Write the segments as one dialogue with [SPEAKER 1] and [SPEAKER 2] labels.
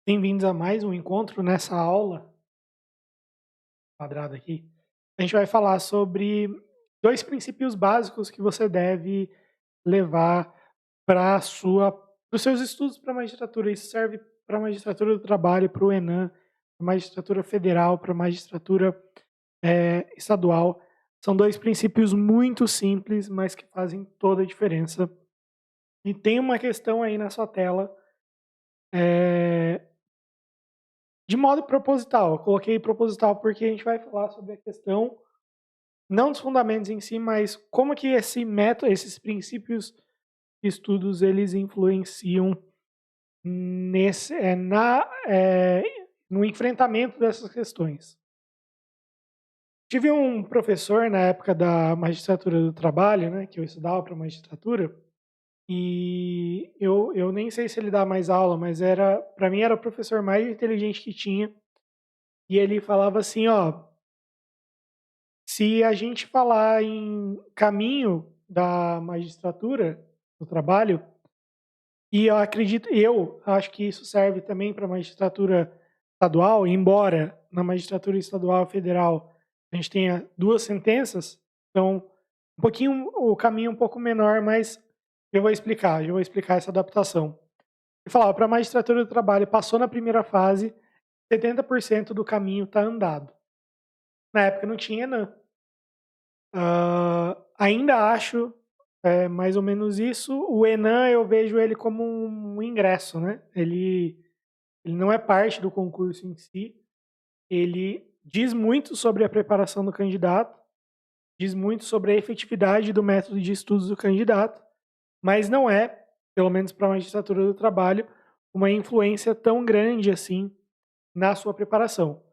[SPEAKER 1] Bem-vindos a mais um encontro nessa aula quadrada aqui. A gente vai falar sobre dois princípios básicos que você deve levar para os seus estudos para a magistratura. Isso serve para a magistratura do trabalho, para o ENAM, para a magistratura federal, para a magistratura estadual. São dois princípios muito simples, mas que fazem toda a diferença. E tem uma questão aí na sua tela. De modo proposital, eu coloquei proposital porque a gente vai falar sobre a questão, não dos fundamentos em si, mas como que esse método, esses princípios de estudos, eles influenciam no enfrentamento dessas questões. Tive um professor na época da magistratura do trabalho, né, que eu estudava para magistratura, e eu nem sei se ele dá mais aula, mas para mim era o professor mais inteligente que tinha. E ele falava assim, ó, se a gente falar em caminho da magistratura, do trabalho, e eu acho que isso serve também para a magistratura estadual, embora na magistratura estadual e federal a gente tenha duas sentenças, então o caminho é um pouco menor, mas eu vou explicar essa adaptação. Ele falava, para a magistratura do trabalho, passou na primeira fase, 70% do caminho está andado. Na época não tinha ENAM. Ainda acho mais ou menos isso. O ENAM eu vejo ele como um ingresso, né? Ele não é parte do concurso em si. Ele diz muito sobre a preparação do candidato, diz muito sobre a efetividade do método de estudos do candidato, mas não é, pelo menos para a magistratura do trabalho, uma influência tão grande assim na sua preparação.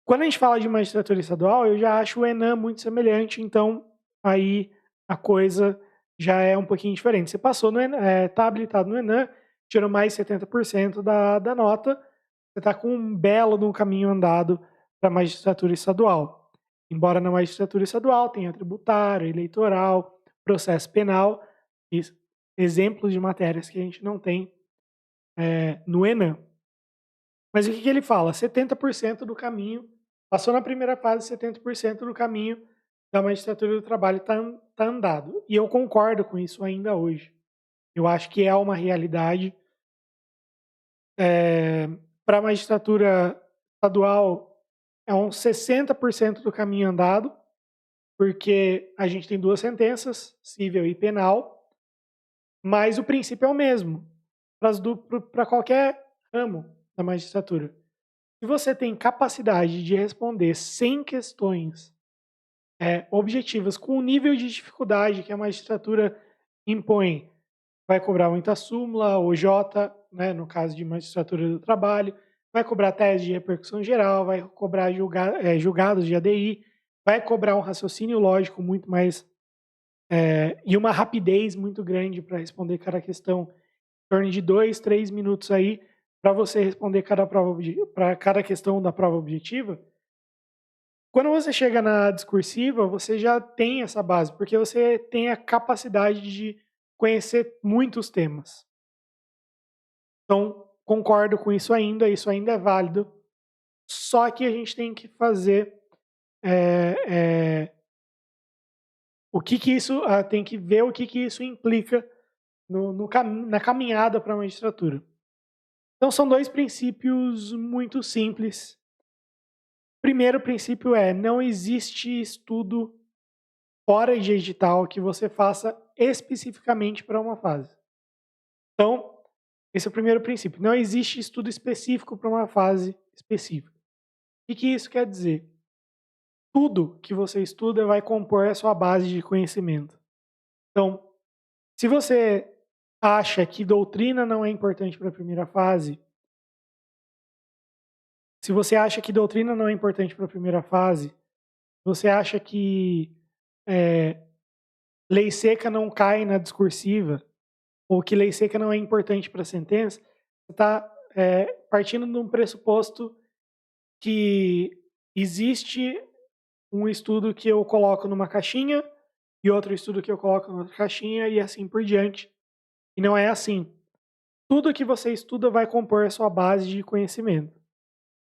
[SPEAKER 1] Quando a gente fala de magistratura estadual, eu já acho o ENAM muito semelhante, então aí a coisa já é um pouquinho diferente. Você passou no ENAM, está habilitado no ENAM, tirou mais 70% da nota, você está com um belo de um caminho andado para a magistratura estadual. Embora na magistratura estadual tenha tributário, eleitoral, processo penal, exemplos de matérias que a gente não tem no ENAM. Mas o que ele fala? 70% do caminho, passou na primeira fase, 70% do caminho da magistratura do trabalho está andado. E eu concordo com isso ainda hoje. Eu acho que é uma realidade. Para a magistratura estadual, é uns 60% do caminho andado, porque a gente tem duas sentenças, civil e penal, mas o princípio é o mesmo para qualquer ramo da magistratura. Se você tem capacidade de responder 100 questões objetivas com o nível de dificuldade que a magistratura impõe, vai cobrar muita súmula, OJ, né, no caso de magistratura do trabalho, vai cobrar tese de repercussão geral, vai cobrar julgados de ADI, vai cobrar um raciocínio lógico muito mais e uma rapidez muito grande para responder cada questão, em torno de 2, 3 minutos aí, para você responder para cada questão da prova objetiva. Quando você chega na discursiva, você já tem essa base, porque você tem a capacidade de conhecer muitos temas. Então, concordo com isso ainda é válido, só que a gente tem que fazer o que isso, tem que ver o que isso implica na caminhada para a magistratura. Então, são dois princípios muito simples. Primeiro princípio não existe estudo fora de edital que você faça especificamente para uma fase. Então, esse é o primeiro princípio. Não existe estudo específico para uma fase específica. O que isso quer dizer? Tudo que você estuda vai compor a sua base de conhecimento. Então, se você acha que doutrina não é importante para a primeira fase, se você acha que doutrina não é importante para a primeira fase, você acha que lei seca não cai na discursiva, ou que lei seca não é importante para a sentença, você está partindo de um pressuposto que existe um estudo que eu coloco numa caixinha e outro estudo que eu coloco em outra caixinha e assim por diante. E não é assim. tudo que você estuda vai compor a sua base de conhecimento.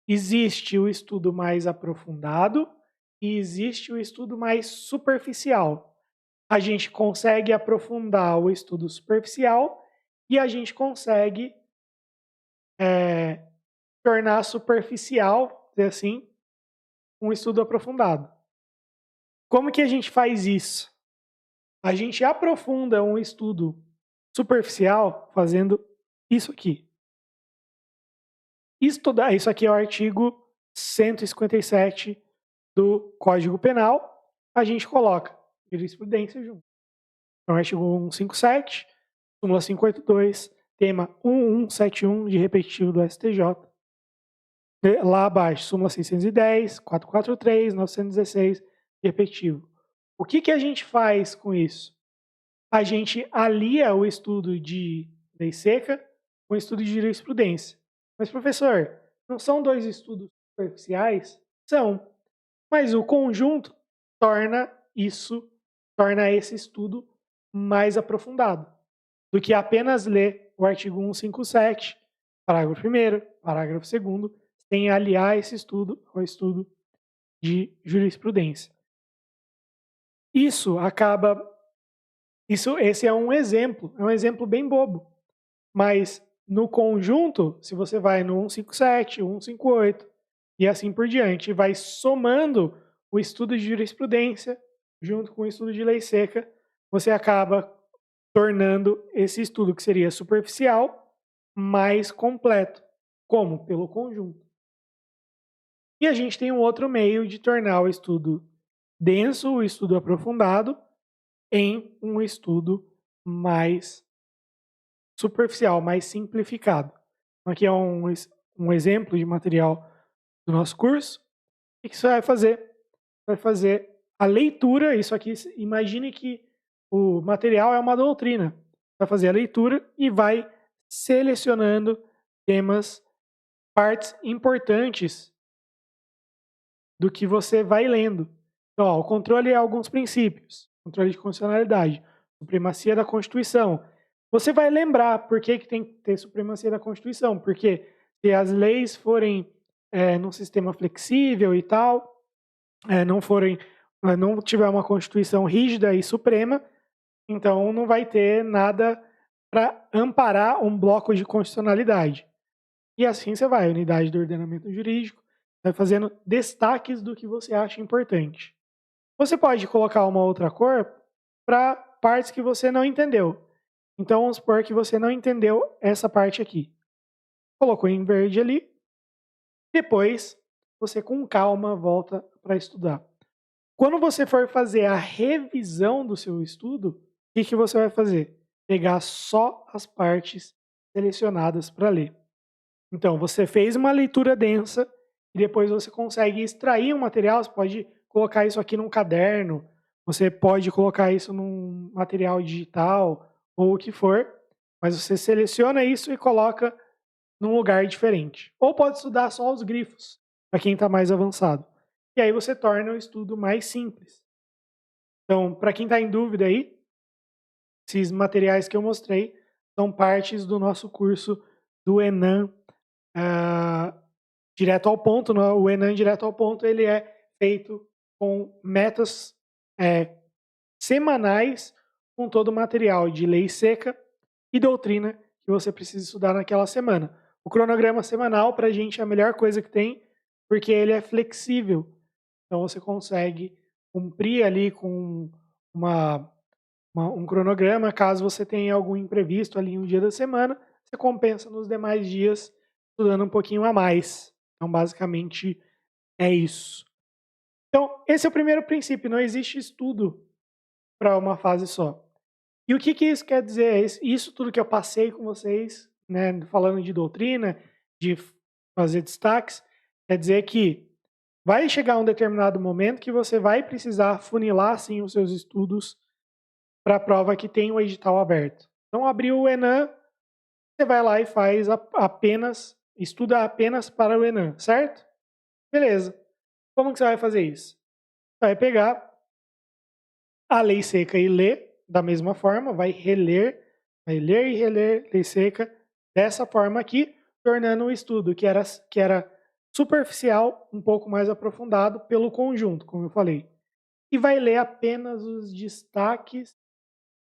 [SPEAKER 1] Existe o estudo mais aprofundado e existe o estudo mais superficial. A gente consegue aprofundar o estudo superficial e a gente consegue tornar superficial, dizer assim, um estudo aprofundado. Como que a gente faz isso? A gente aprofunda um estudo superficial fazendo isso aqui. Estudar, isso aqui é o artigo 157 do Código Penal, a gente coloca jurisprudência junto. Então, artigo 157, súmula 582, tema 1171 de repetitivo do STJ. Lá abaixo, súmula 610, 443, 916 de repetitivo. O que a gente faz com isso? A gente alia o estudo de lei seca com o estudo de jurisprudência. Mas, professor, não são dois estudos superficiais? São. Mas o conjunto torna esse estudo mais aprofundado do que apenas ler o artigo 157, parágrafo 1º, parágrafo 2º, sem aliar esse estudo ao estudo de jurisprudência. Esse é um exemplo bem bobo. Mas no conjunto, se você vai no 157, 158 e assim por diante, vai somando o estudo de jurisprudência junto com o estudo de lei seca, você acaba tornando esse estudo que seria superficial mais completo. Como? Pelo conjunto. E a gente tem um outro meio de tornar o estudo denso, o estudo aprofundado, em um estudo mais superficial, mais simplificado. Aqui é um exemplo de material do nosso curso. O que você vai fazer? Vai fazer a leitura, isso aqui, imagine que o material é uma doutrina. Vai fazer a leitura e vai selecionando temas, partes importantes do que você vai lendo. Então, o controle é alguns princípios. Controle de constitucionalidade, supremacia da Constituição. Você vai lembrar por que tem que ter supremacia da Constituição. Porque se as leis forem num sistema flexível e tal, não tiver uma Constituição rígida e suprema, então não vai ter nada para amparar um bloco de constitucionalidade. E assim você vai, unidade do ordenamento jurídico, vai fazendo destaques do que você acha importante. Você pode colocar uma outra cor para partes que você não entendeu. Então, vamos supor que você não entendeu essa parte aqui. Colocou em verde ali. Depois, você com calma volta para estudar. Quando você for fazer a revisão do seu estudo, o que você vai fazer? Pegar só as partes selecionadas para ler. Então, você fez uma leitura densa e depois você consegue extrair um material. Você pode colocar isso aqui num caderno, você pode colocar isso num material digital ou o que for, mas você seleciona isso e coloca num lugar diferente. Ou pode estudar só os grifos, para quem está mais avançado. E aí você torna o estudo mais simples. Então, para quem está em dúvida aí, esses materiais que eu mostrei são partes do nosso curso do Enan direto ao ponto. O Enan direto ao ponto ele é feito com metas semanais, com todo o material de lei seca e doutrina que você precisa estudar naquela semana. O cronograma semanal, para a gente, é a melhor coisa que tem, porque ele é flexível. Então, você consegue cumprir ali com um cronograma. Caso você tenha algum imprevisto ali um dia da semana, você compensa nos demais dias estudando um pouquinho a mais. Então, basicamente, é isso. Então, esse é o primeiro princípio. Não existe estudo para uma fase só. E o que isso quer dizer? Isso tudo que eu passei com vocês, né, falando de doutrina, de fazer destaques, quer dizer que vai chegar um determinado momento que você vai precisar funilar, sim, os seus estudos para a prova que tem o edital aberto. Então, abriu o Enan, você vai lá e faz estuda apenas para o Enan, certo? Beleza. Como que você vai fazer isso? Você vai pegar a lei seca e ler da mesma forma, vai ler e reler lei seca dessa forma aqui, tornando o estudo que era superficial, um pouco mais aprofundado pelo conjunto, como eu falei. E vai ler apenas os destaques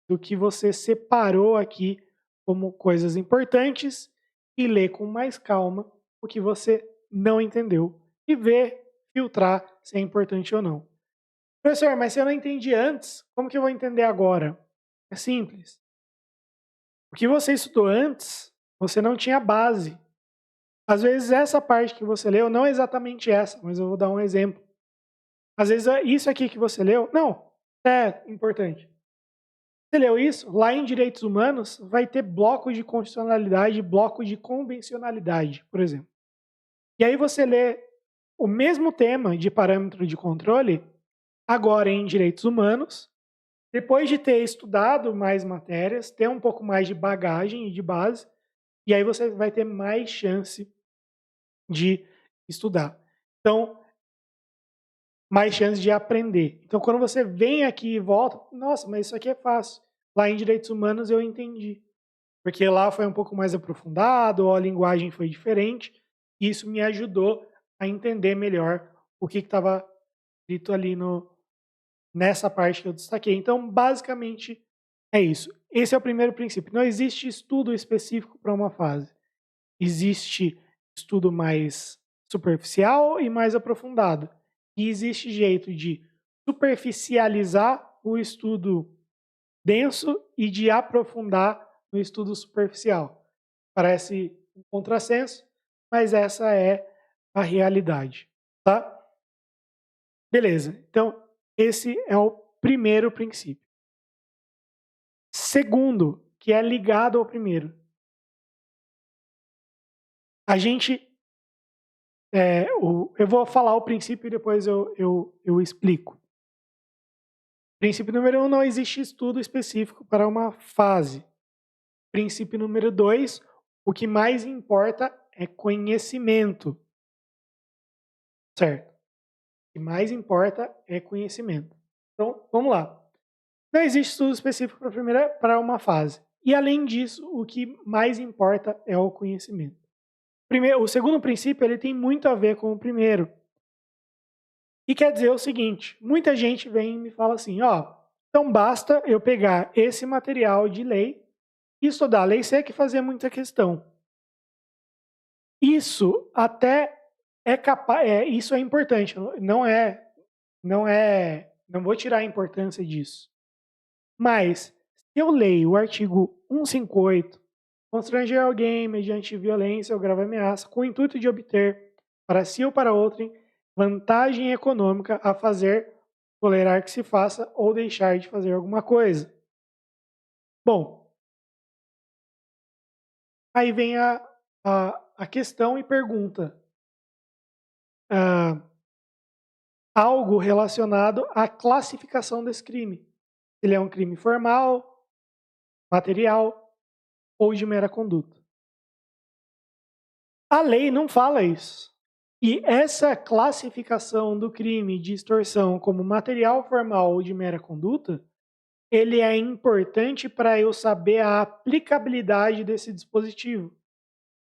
[SPEAKER 1] do que você separou aqui como coisas importantes e ler com mais calma o que você não entendeu e ver, filtrar se é importante ou não. Professor, mas se eu não entendi antes, como que eu vou entender agora? É simples. O que você estudou antes, você não tinha base. Às vezes essa parte que você leu, não é exatamente essa, mas eu vou dar um exemplo. Às vezes isso aqui que você leu, não, é importante. Você leu isso? Lá em direitos humanos vai ter blocos de constitucionalidade e blocos de convencionalidade, por exemplo. E aí você lê o mesmo tema de parâmetro de controle, agora em direitos humanos, depois de ter estudado mais matérias, ter um pouco mais de bagagem e de base, e aí você vai ter mais chance de estudar. Então, mais chance de aprender. Então, quando você vem aqui e volta, nossa, mas isso aqui é fácil. Lá em direitos humanos eu entendi. Porque lá foi um pouco mais aprofundado, a linguagem foi diferente, e isso me ajudou a entender melhor o que estava dito ali nessa parte que eu destaquei. Então, basicamente, é isso. Esse é o primeiro princípio. Não existe estudo específico para uma fase. Existe estudo mais superficial e mais aprofundado. E existe jeito de superficializar o estudo denso e de aprofundar no estudo superficial. Parece um contrassenso, mas essa é a realidade, tá? Beleza. Então, esse é o primeiro princípio. Segundo, que é ligado ao primeiro. A gente eu vou falar o princípio e depois eu explico. Princípio número 1, não existe estudo específico para uma fase. Princípio número 2, o que mais importa é conhecimento. Certo? O que mais importa é conhecimento. Então, vamos lá. Não existe estudo específico para uma fase. E, além disso, o que mais importa é o conhecimento. O segundo princípio ele tem muito a ver com o primeiro. E quer dizer o seguinte, muita gente vem e me fala assim, então basta eu pegar esse material de lei e estudar a lei seca e fazer muita questão. Isso até é capaz, isso é importante, não vou tirar a importância disso. Mas se eu leio o artigo 158, constranger alguém mediante violência ou grave ameaça com o intuito de obter para si ou para outrem vantagem econômica a fazer, tolerar que se faça ou deixar de fazer alguma coisa. Bom, aí vem a questão e pergunta. Algo relacionado à classificação desse crime. Ele é um crime formal, material ou de mera conduta. A lei não fala isso. E essa classificação do crime de extorsão como material formal ou de mera conduta, ele é importante para eu saber a aplicabilidade desse dispositivo.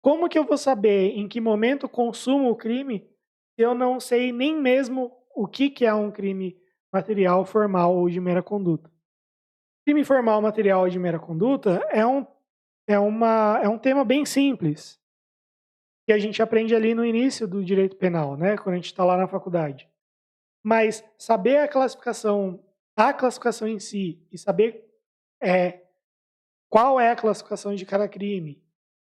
[SPEAKER 1] Como que eu vou saber em que momento consumo o crime se eu não sei nem mesmo o que é um crime material formal ou de mera conduta? Crime formal, material ou de mera conduta é um tema bem simples que a gente aprende ali no início do direito penal, né, quando a gente está lá na faculdade. Mas saber a classificação em si e saber qual é a classificação de cada crime,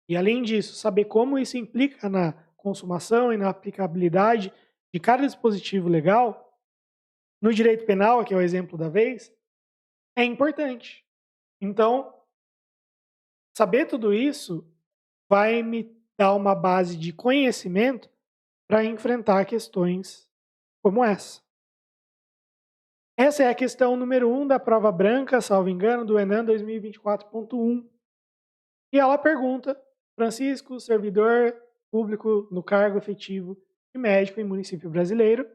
[SPEAKER 1] e além disso, saber como isso implica na consumação e na aplicabilidade de cada dispositivo legal, no direito penal, que é o exemplo da vez, é importante. Então, saber tudo isso vai me dar uma base de conhecimento para enfrentar questões como essa. Essa é a questão número 1 da prova branca, salvo engano, do ENAM 2024.1. E ela pergunta: Francisco, servidor público no cargo efetivo de médico em município brasileiro,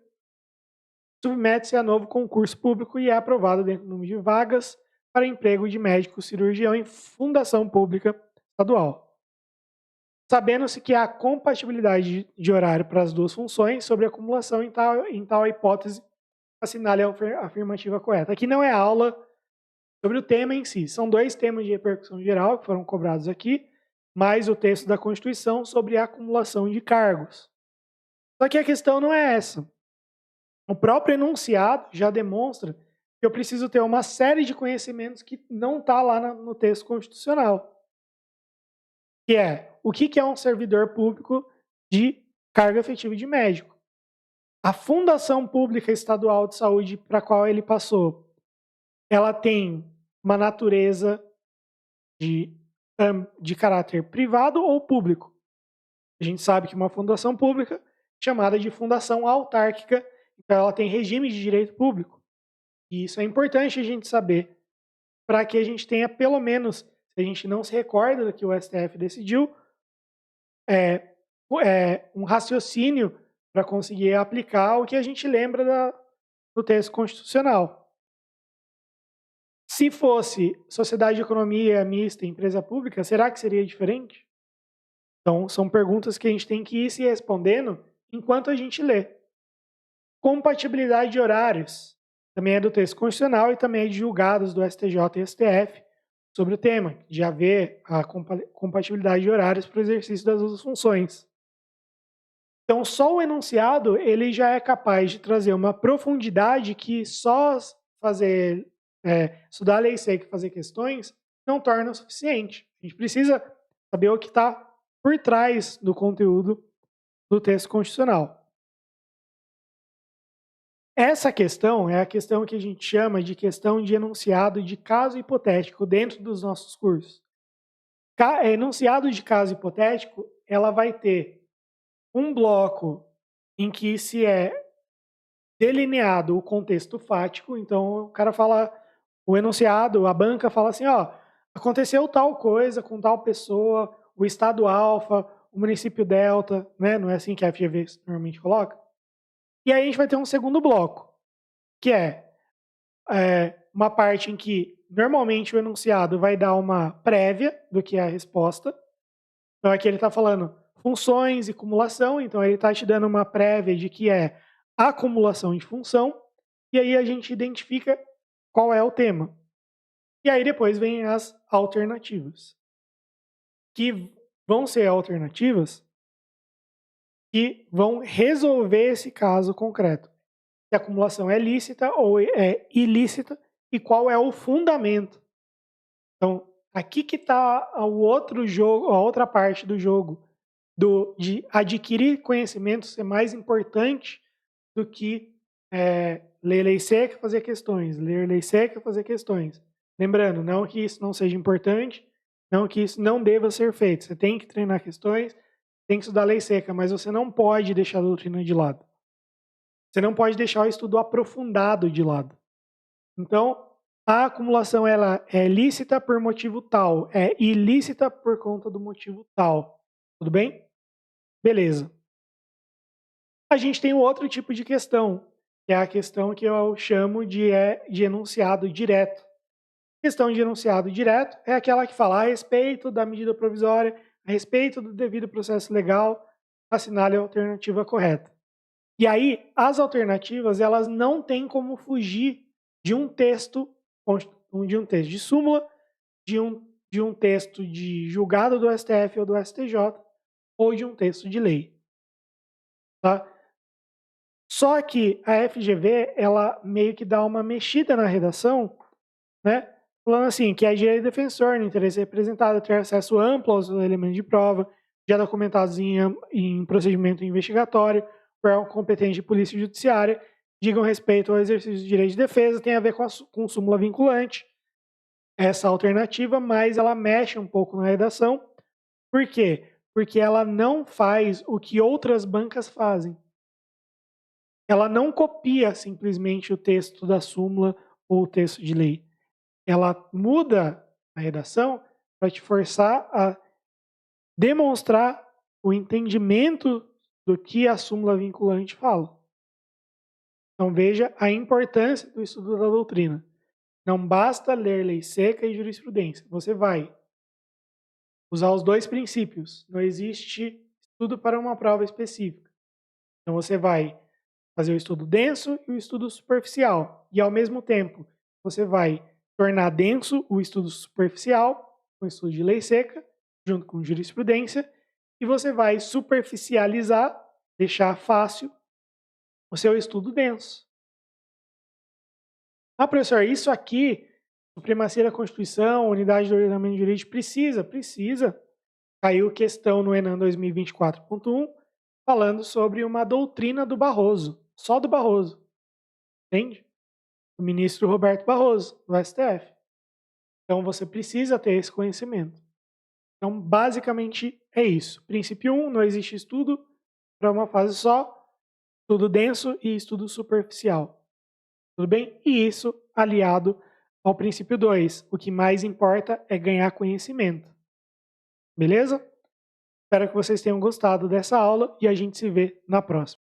[SPEAKER 1] submete-se a novo concurso público e é aprovado dentro do número de vagas para emprego de médico cirurgião em fundação pública estadual. sabendo-se que há compatibilidade de horário para as duas funções sobre acumulação em tal hipótese, assinale a afirmativa correta. Aqui não é aula sobre o tema em si, são 2 temas de repercussão geral que foram cobrados aqui, mais o texto da Constituição sobre a acumulação de cargos. Só que a questão não é essa. O próprio enunciado já demonstra que eu preciso ter uma série de conhecimentos que não está lá no texto constitucional. Que é, o que é um servidor público de cargo efetivo de médico? A Fundação Pública Estadual de Saúde para a qual ele passou, ela tem uma natureza de caráter privado ou público? A gente sabe que uma fundação pública, chamada de fundação autárquica, então ela tem regime de direito público. E isso é importante a gente saber, para que a gente tenha pelo menos, se a gente não se recorda do que o STF decidiu, um raciocínio para conseguir aplicar o que a gente lembra do texto constitucional. Se fosse sociedade de economia mista e empresa pública, será que seria diferente? Então, são perguntas que a gente tem que ir se respondendo enquanto a gente lê. Compatibilidade de horários. Também é do texto constitucional e também é de julgados do STJ e STF sobre o tema, de haver a compatibilidade de horários para o exercício das duas funções. Então, só o enunciado ele já é capaz de trazer uma profundidade que só estudar a lei seca e fazer questões não torna o suficiente. A gente precisa saber o que está por trás do conteúdo do texto constitucional. Essa questão é a questão que a gente chama de questão de enunciado de caso hipotético dentro dos nossos cursos. Enunciado de caso hipotético, ela vai ter um bloco em que se é delineado o contexto fático, então o cara fala, o enunciado, a banca fala assim, ó, aconteceu tal coisa com tal pessoa, o estado alfa, o município delta, né? Não é assim que a FGV normalmente coloca? E aí a gente vai ter um segundo bloco, que é uma parte em que normalmente o enunciado vai dar uma prévia do que é a resposta. Então aqui ele está falando funções e cumulação, então ele está te dando uma prévia de que é acumulação de função, e aí a gente identifica qual é o tema. E aí depois vem as alternativas, que vão ser alternativas que vão resolver esse caso concreto. Se a acumulação é lícita ou é ilícita e qual é o fundamento. Então, aqui que está o outro jogo, a outra parte do jogo, de adquirir conhecimento ser mais importante do que ler lei seca e fazer questões. Ler lei seca e fazer questões. Lembrando, não que isso não seja importante, não que isso não deva ser feito. Você tem que treinar questões, tem que estudar lei seca, mas você não pode deixar a doutrina de lado. Você não pode deixar o estudo aprofundado de lado. Então, a acumulação ela é lícita por motivo tal, é ilícita por conta do motivo tal. Tudo bem? Beleza. A gente tem um outro tipo de questão, que é a questão que eu chamo de enunciado direto. Questão de enunciado direto é aquela que fala a respeito da medida provisória, a respeito do devido processo legal, assinale a alternativa correta. E aí, as alternativas, elas não têm como fugir de um texto de súmula, de um texto de julgado do STF ou do STJ, ou de um texto de lei. Tá? Só que a FGV, ela meio que dá uma mexida na redação, né? Falando assim, que é direito defensor, no interesse representado, ter acesso amplo aos elementos de prova, já documentados em procedimento investigatório, por competente de polícia judiciária, digam respeito ao exercício do direito de defesa, tem a ver com súmula vinculante, essa alternativa, mas ela mexe um pouco na redação. Por quê? Porque ela não faz o que outras bancas fazem. Ela não copia simplesmente o texto da súmula ou o texto de lei. Ela muda a redação para te forçar a demonstrar o entendimento do que a súmula vinculante fala. Então veja a importância do estudo da doutrina. Não basta ler lei seca e jurisprudência. Você vai usar os dois princípios. Não existe estudo para uma prova específica. Então você vai fazer o estudo denso e o estudo superficial. E ao mesmo tempo, você vai tornar denso o estudo superficial, com o estudo de lei seca, junto com jurisprudência, e você vai superficializar, deixar fácil o seu estudo denso. Ah, professor, isso aqui, supremacia da Constituição, unidade do ordenamento jurídico, precisa. Caiu questão no Enem 2024.1, falando sobre uma doutrina do Barroso, só do Barroso, entende? O ministro Roberto Barroso, do STF. Então você precisa ter esse conhecimento. Então, basicamente é isso. Princípio 1, não existe estudo para uma fase só, estudo denso e estudo superficial. Tudo bem? E isso aliado ao princípio 2. O que mais importa é ganhar conhecimento. Beleza? Espero que vocês tenham gostado dessa aula e a gente se vê na próxima.